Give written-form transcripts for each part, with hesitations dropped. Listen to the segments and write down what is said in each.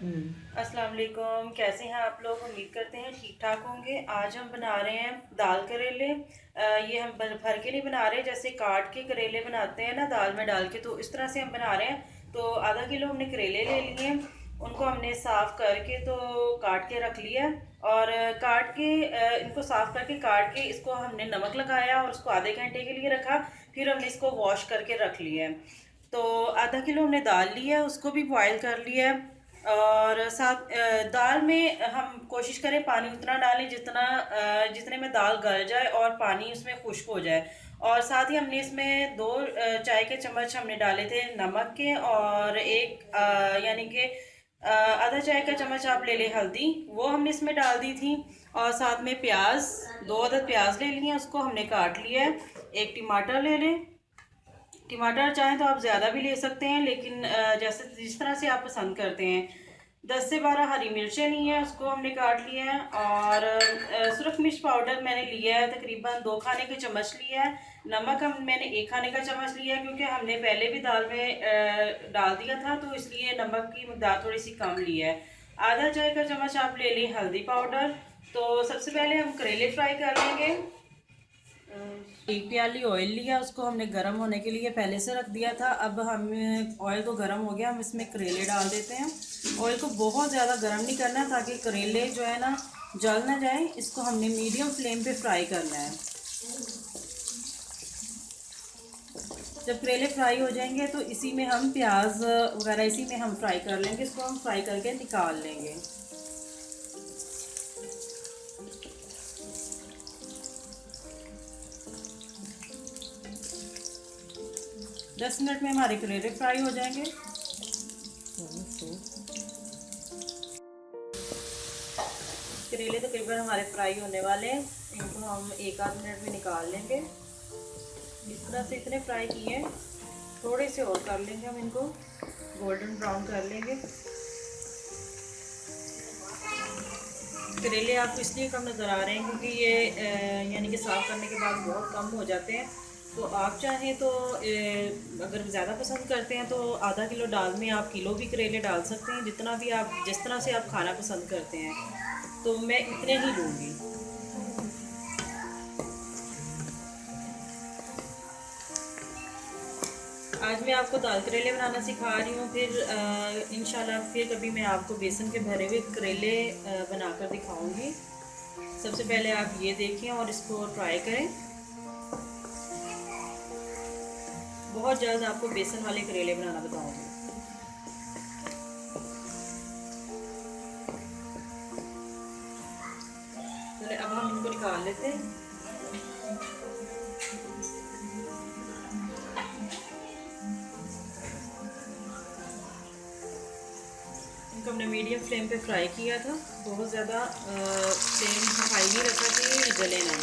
अस्सलाम वालेकुम। कैसे हैं आप लोग? उम्मीद करते हैं ठीक ठाक होंगे। आज हम बना रहे हैं दाल करेले। ये हम भर के नहीं बना रहे, जैसे काट के करेले बनाते हैं ना दाल में डाल के, तो इस तरह से हम बना रहे हैं। तो आधा किलो हमने करेले ले लिए हैं, उनको हमने साफ़ करके तो काट के रख लिया। और काट के इनको साफ़ करके काट के इसको हमने नमक लगाया और उसको आधे घंटे के लिए रखा। फिर हमने इसको वॉश करके रख लिया है। तो आधा किलो हमने दाल लिया है, उसको भी बॉयल कर लिया है। और साथ दाल में हम कोशिश करें पानी उतना डालें जितने में दाल गल जाए और पानी उसमें खुश्क हो जाए। और साथ ही हमने इसमें 2 चाय के चम्मच हमने डाले थे नमक के, और एक यानी कि आधा चाय का चम्मच आप ले लें हल्दी, वो हमने इसमें डाल दी थी। और साथ में प्याज, 2 अदद प्याज ले लिए, उसको हमने काट लिया है। एक टमाटर ले लें, टमाटर चाहें तो आप ज़्यादा भी ले सकते हैं, लेकिन जैसे जिस तरह से आप पसंद करते हैं। 10 से 12 हरी मिर्चें ली हैं, उसको हमने काट लिया है। और सुरख मिर्च पाउडर मैंने लिया है, तकरीबन 2 खाने के चम्मच लिया है। नमक मैंने 1 खाने का चम्मच लिया है, क्योंकि हमने पहले भी दाल में डाल दिया था, तो इसलिए नमक की मकदार थोड़ी सी कम ली है। आधा चाय का चम्मच आप ले लें हल्दी पाउडर। तो सबसे पहले हम करेले फ्राई कर लेंगे। एक प्याली ऑयल लिया, उसको हमने गर्म होने के लिए पहले से रख दिया था। अब हम ऑयल तो गर्म हो गया, हम इसमें करेले डाल देते हैं। ऑयल को बहुत ज़्यादा गर्म नहीं करना, ताकि करेले जो है ना जल ना जाए। इसको हमने मीडियम फ्लेम पे फ्राई करना है। जब करेले फ्राई हो जाएंगे तो इसी में हम प्याज वगैरह इसी में हम फ्राई कर लेंगे। इसको हम फ्राई करके निकाल लेंगे। 10 मिनट में हमारे करेले फ्राई हो जाएंगे। करेले तकरीबन हमारे फ्राई होने वाले हैं, इनको हम 1 आध मिनट में निकाल लेंगे। इस तरह से इतने फ्राई किए हैं, थोड़े से और कर लेंगे हम इनको, गोल्डन ब्राउन कर लेंगे। करेले आपको इसलिए कम नज़र आ रहे हैं क्योंकि ये यानी कि साफ़ करने के बाद बहुत कम हो जाते हैं। तो आप चाहें तो अगर ज़्यादा पसंद करते हैं तो आधा किलो दाल में आप किलो भी करेले डाल सकते हैं, जितना भी आप जिस तरह से आप खाना पसंद करते हैं। तो मैं इतने ही लूँगी। आज मैं आपको दाल करेले बनाना सिखा रही हूँ। फिर इंशाल्लाह फिर कभी मैं आपको बेसन के भरे हुए करेले बनाकर दिखाऊंगी। सबसे पहले आप ये देखें और इसको ट्राई करें। बहुत जल्द आपको बेसन वाले करेले बनाना बताऊंगी। चलिए अब हम इनको निकाल लेते हैं। इनको हमने मीडियम फ्लेम पे फ्राई किया था, बहुत ज़्यादा फ्लेम हाई नहीं रखा कि ये जले ना।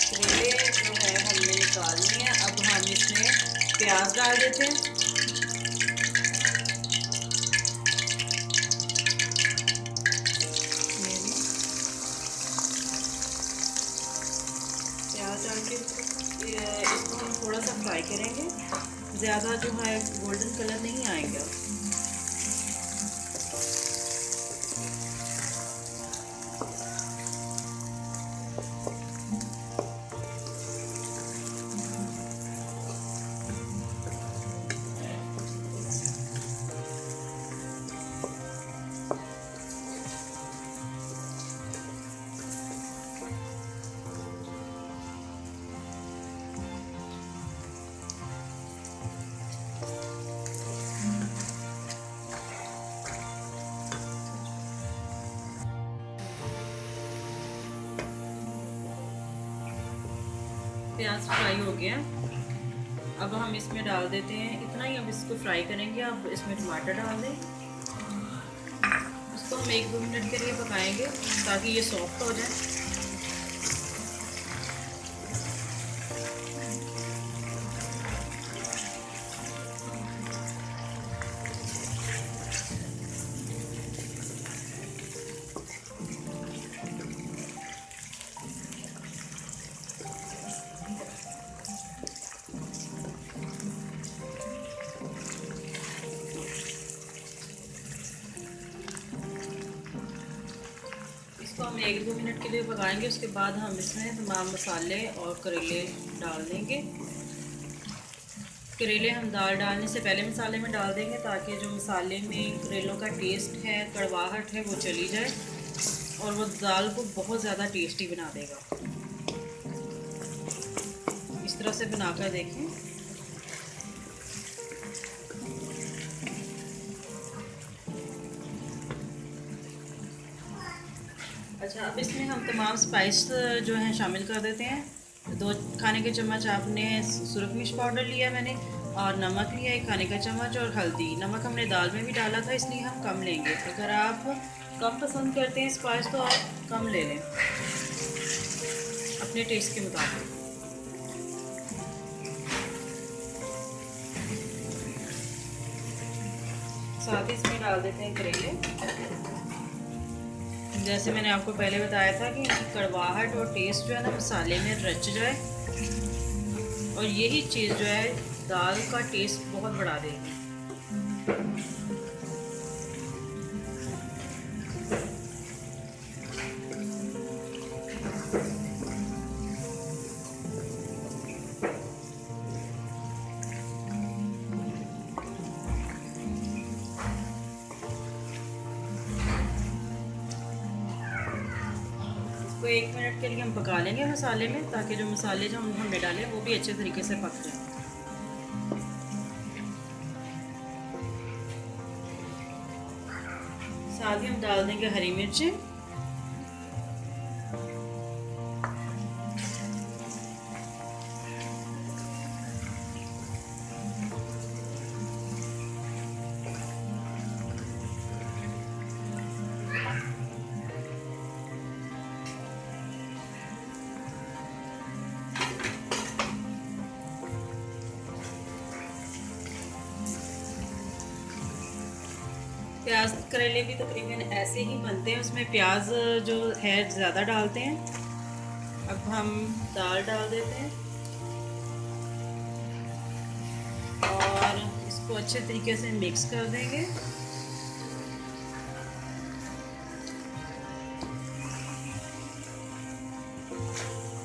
करेले जो है हमने निकाल लिए हैं। अब हम इसमें प्याज डाल देते हैं। प्याज डाल के इसको हम थोड़ा सा फ्राई करेंगे, ज़्यादा जो है गोल्डन कलर नहीं आएगा। प्याज फ्राई हो गया। अब हम इसमें डाल देते हैं, इतना ही अब इसको फ्राई करेंगे। अब इसमें टमाटर डाल दें, इसको हम 1-2 मिनट के लिए पकाएंगे ताकि ये सॉफ्ट हो जाए। इसको हम 1-2 मिनट के लिए पकाएंगे। उसके बाद हम इसमें तमाम मसाले और करेले डाल देंगे। करेले हम दाल डालने से पहले मसाले में डाल देंगे ताकि जो मसाले में करेलों का टेस्ट है, कड़वाहट है, वो चली जाए और वो दाल को बहुत ज़्यादा टेस्टी बना देगा। इस तरह से बनाकर देखें। अच्छा, अब इसमें हम तमाम स्पाइस जो हैं शामिल कर देते हैं। 2 खाने के चम्मच आपने सुरख मिर्च पाउडर लिया मैंने, और नमक लिया 1 खाने का चम्मच, और हल्दी। नमक हमने दाल में भी डाला था इसलिए हम कम लेंगे। अगर आप कम पसंद करते हैं स्पाइस तो आप कम ले लें अपने टेस्ट के मुताबिक। साथ ही इसमें डाल देते हैं करेले। जैसे मैंने आपको पहले बताया था कि इनकी कड़वाहट और टेस्ट जो है ना मसाले में रच जाए, और यही चीज़ जो है दाल का टेस्ट बहुत बढ़ा देगी। इसको 1 मिनट के लिए हम पका लेंगे मसाले में, ताकि जो मसाले जो हमने डाले वो भी अच्छे तरीके से पक जाए। साथ ही हम डाल देंगे हरी मिर्चें। प्याज करेले भी तकरीबन ऐसे ही बनते हैं, उसमें प्याज जो है ज़्यादा डालते हैं। अब हम दाल डाल देते हैं और इसको अच्छे तरीके से मिक्स कर देंगे।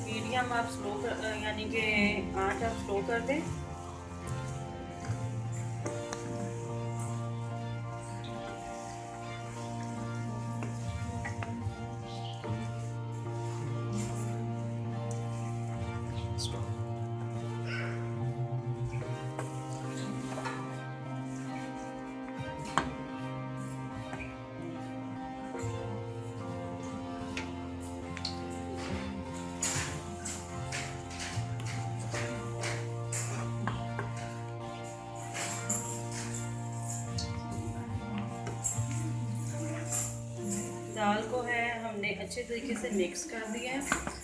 मीडियम आप स्लो कर, यानी कि आंच आप स्लो कर दें। दाल को है हमने अच्छे तरीके से मिक्स कर दिया है।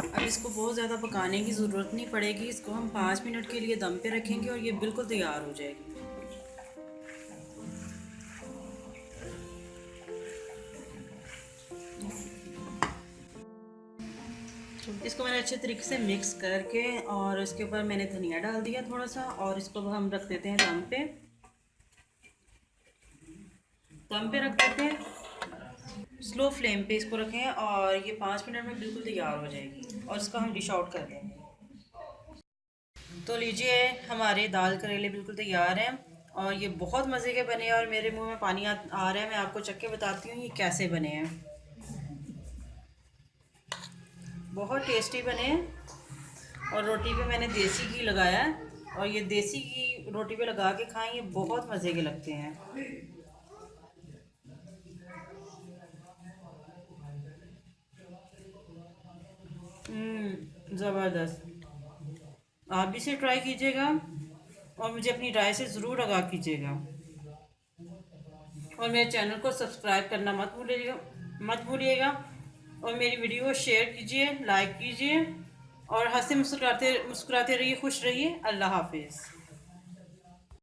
अब इसको बहुत ज़्यादा पकाने की ज़रूरत नहीं पड़ेगी। इसको हम 5 मिनट के लिए दम पे रखेंगे और ये बिल्कुल तैयार हो जाएगी। इसको मैंने अच्छे तरीके से मिक्स करके और इसके ऊपर मैंने धनिया डाल दिया थोड़ा सा, और इसको हम रख देते हैं दम पे। दम पे रख देते हैं, स्लो फ्लेम पे इसको रखें और ये 5 मिनट में बिल्कुल तैयार हो जाएगी और इसको हम डिश आउट कर देंगे। तो लीजिए, हमारे दाल करेले बिल्कुल तैयार हैं और ये बहुत मज़े के बने हैं और मेरे मुंह में पानी आ रहा है। मैं आपको चख के बताती हूँ ये कैसे बने हैं। बहुत टेस्टी बने हैं और रोटी पे मैंने देसी घी लगाया है और ये देसी घी रोटी पे लगा के खाएं, ये बहुत मज़े के लगते हैं। ज़बरदस्त। आप भी इसे ट्राई कीजिएगा और मुझे अपनी राय से ज़रूर आगाह कीजिएगा और मेरे चैनल को सब्सक्राइब करना मत भूलिएगा और मेरी वीडियो को शेयर कीजिए, लाइक कीजिए और हंसते मुस्कुराते रहिए, खुश रहिए। अल्लाह हाफिज़।